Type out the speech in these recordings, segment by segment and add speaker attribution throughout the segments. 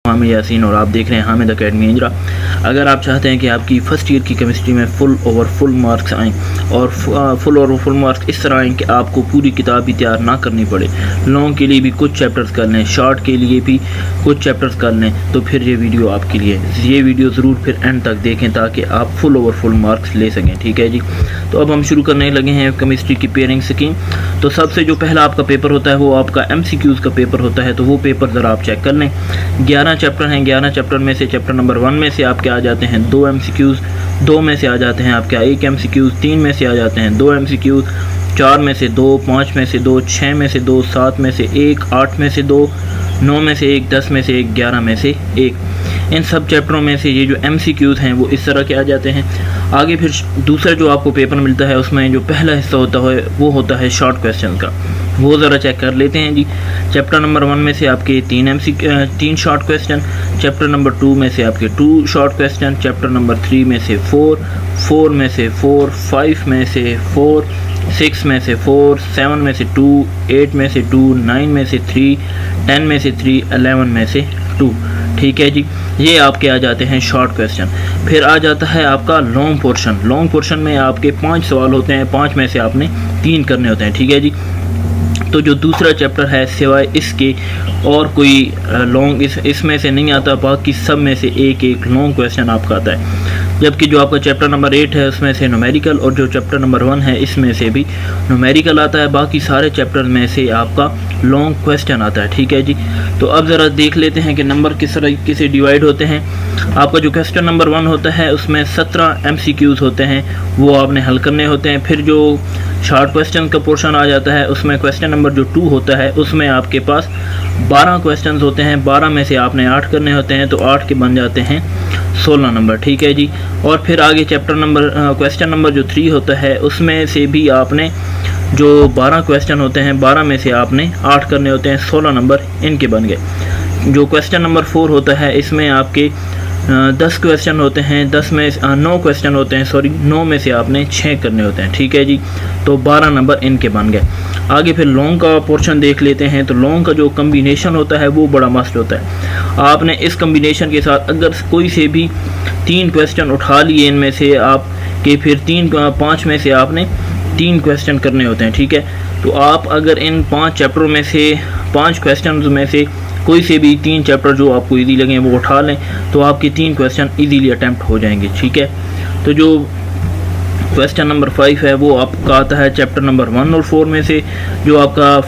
Speaker 1: हामिद यासीन और आप देख रहे हैं हामिद अकेडमी इंजरा। अगर आप चाहते हैं कि आपकी फ़र्स्ट ईयर की केमिस्ट्री में फुल मार्क्स आएँ और फुल मार्क्स इस तरह आएँ कि आपको पूरी किताब भी तैयार ना करनी पड़े, लॉन्ग के लिए भी कुछ चैप्टर्स कर लें, शॉर्ट के लिए भी कुछ चैप्टर्स कर लें, तो फिर ये वीडियो आपके लिए। ये वीडियो ज़रूर फिर एंड तक देखें ताकि आप फुल मार्क्स ले सकें। ठीक है जी। तो अब हम शुरू करने लगे हैं केमिस्ट्री की पेयरिंग स्कीम। तो सबसे जो पहला आपका पेपर होता है वो आपका MCQs का पेपर होता है। तो वो पेपर ज़रा आप चेक कर लें। 11 चैप्टर हैं। 11 चैप्टर में से चैप्टर नंबर 1 में से आपके आ जाते हैं 2 MCQs, 2 में से आ जाते हैं आपके 1 MCQs, 3 में से आ जाते हैं 2 MCQs, 4 में से 2, 5 में से 2, 6 में से 2, 7 में से 1, 8 में से 2, 9 में से 1, 10 में से 1, 11 में से 1। इन सब चैप्टरों में से ये जो MCQs हैं वो इस तरह के आ जाते हैं। आगे फिर दूसरा जो आपको पेपर मिलता है उसमें जो पहला हिस्सा होता है वो होता है शॉर्ट क्वेश्चन का। वो ज़रा चेक कर लेते हैं जी। चैप्टर नंबर 1 में से आपके 3 शॉर्ट क्वेश्चन, चैप्टर नंबर 2 में से आपके 2 शॉर्ट क्वेश्चन, चैप्टर नंबर 3 में से 4 में से 4, 5 में से 4, 6 में से 4, 7 में से 2, 8 में से 2, 9 में से 3, 10 में से 3, 11 में से 2। ठीक है जी। ये आपके आ जाते हैं शॉर्ट क्वेश्चन। फिर आ जाता है आपका लॉन्ग पोर्शन। लॉन्ग पोर्शन में आपके 5 सवाल होते हैं, 5 में से आपने 3 करने होते हैं। ठीक है जी। तो जो दूसरा चैप्टर है सिवाय इसके और कोई लॉन्ग इसमें से नहीं आता, बाकी सब में से एक लॉन्ग क्वेश्चन आपका आता है। जबकि जो आपका चैप्टर नंबर 8 है उसमें से न्यूमेरिकल, और जो चैप्टर नंबर 1 है इसमें से भी न्यूमेरिकल आता है। बाकी सारे चैप्टर में से आपका लॉन्ग क्वेश्चन आता है। ठीक है जी। तो अब ज़रा देख लेते हैं कि नंबर किस तरीके से डिवाइड होते हैं। आपका जो क्वेश्चन नंबर 1 होता है उसमें 17 MCQs होते हैं, वो आपने हल करने होते हैं। फिर जो शॉर्ट क्वेश्चन का पोर्शन आ जाता है उसमें क्वेश्चन नंबर जो 2 होता है उसमें आपके पास 12 क्वेश्चन होते हैं। 12 में से आपने 8 करने होते हैं, तो 8 के बन जाते हैं 16 नंबर। ठीक है जी। और फिर आगे क्वेश्चन नंबर जो 3 होता है उसमें से भी आपने जो 12 क्वेश्चन होते हैं, 12 में से आपने 8 करने होते हैं, 16 नंबर इनके बन गए। जो क्वेश्चन नंबर 4 होता है इसमें आपके 10 क्वेश्चन होते हैं, 9 क्वेश्चन होते हैं, 9 में से आपने 6 करने होते हैं। ठीक है जी। तो 12 नंबर इनके बन गए। आगे फिर लॉन्ग का पोर्शन देख लेते हैं। तो लॉन्ग का जो कम्बिनेशन होता है वो बड़ा मस्त होता है। आपने इस कम्बिनेशन के साथ अगर कोई से भी 3 क्वेश्चन उठा लिए इनमें से आपके, फिर 5 में से आपने 3 क्वेश्चन करने होते हैं। ठीक है। तो आप अगर इन 5 चैप्टरों में से 5 क्वेश्चन में से कोई से भी 3 चैप्टर जो आपको इजी लगें वो उठा लें तो आपके 3 क्वेश्चन इजीली अटैम्प्ट हो जाएंगे। ठीक है। तो जो क्वेश्चन नंबर 5 है वो आपका आता है चैप्टर नंबर 1 और 4 में से। जो आपका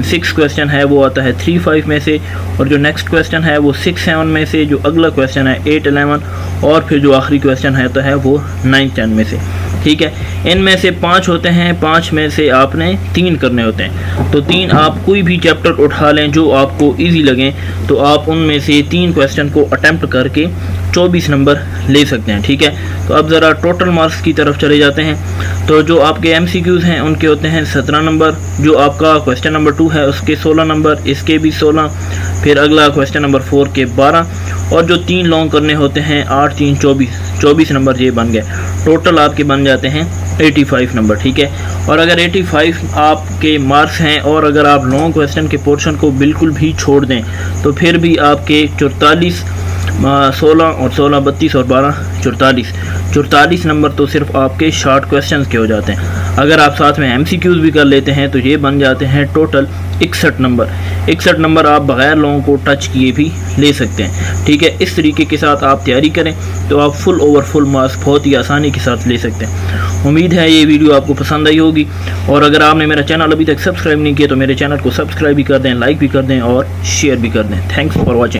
Speaker 1: 6 क्वेश्चन है वो आता है 3, 5 में से। और जो नेक्स्ट क्वेश्चन है वो 6, 7 में से। जो अगला क्वेश्चन है 8, 11। और फिर जो आखिरी क्वेश्चन है तो है वो 9, 10 में से। ठीक है। इनमें से 5 होते हैं, 5 में से आपने 3 करने होते हैं। तो 3 आप कोई भी चैप्टर उठा लें जो आपको इजी लगें, तो आप उनमें से 3 क्वेश्चन को अटेम्प्ट करके 24 नंबर ले सकते हैं। ठीक है। तो अब ज़रा टोटल मार्क्स की तरफ चले जाते हैं। तो जो आपके MCQs हैं उनके होते हैं 17 नंबर। जो आपका क्वेश्चन नंबर 2 है उसके 16 नंबर, इसके भी 16। फिर अगला क्वेश्चन नंबर 4 के 12। और जो 3 लॉन्ग करने होते हैं 8, 3, 24 नंबर ये बन गए। टोटल आपके बन जाते हैं 85 नंबर। ठीक है। और अगर 85 आपके मार्क्स हैं और अगर आप लॉन्ग क्वेश्चन के पोर्शन को बिल्कुल भी छोड़ दें तो फिर भी आपके 44, 16 और 16, 32 और 12, 44 नंबर तो सिर्फ आपके शॉर्ट क्वेश्चंस के हो जाते हैं। अगर आप साथ में MCQs भी कर लेते हैं तो ये बन जाते हैं टोटल 61 नंबर। 61 नंबर आप बगैर लोगों को टच किए भी ले सकते हैं। ठीक है। इस तरीके के साथ आप तैयारी करें तो आप फुल मार्क्स बहुत ही आसानी के साथ ले सकते हैं। उम्मीद है ये वीडियो आपको पसंद आई होगी। और अगर आपने मेरा चैनल अभी तक सब्सक्राइब नहीं किया तो मेरे चैनल को सब्सक्राइब भी कर दें, लाइक भी कर दें और शेयर भी कर दें। Thanks for watching.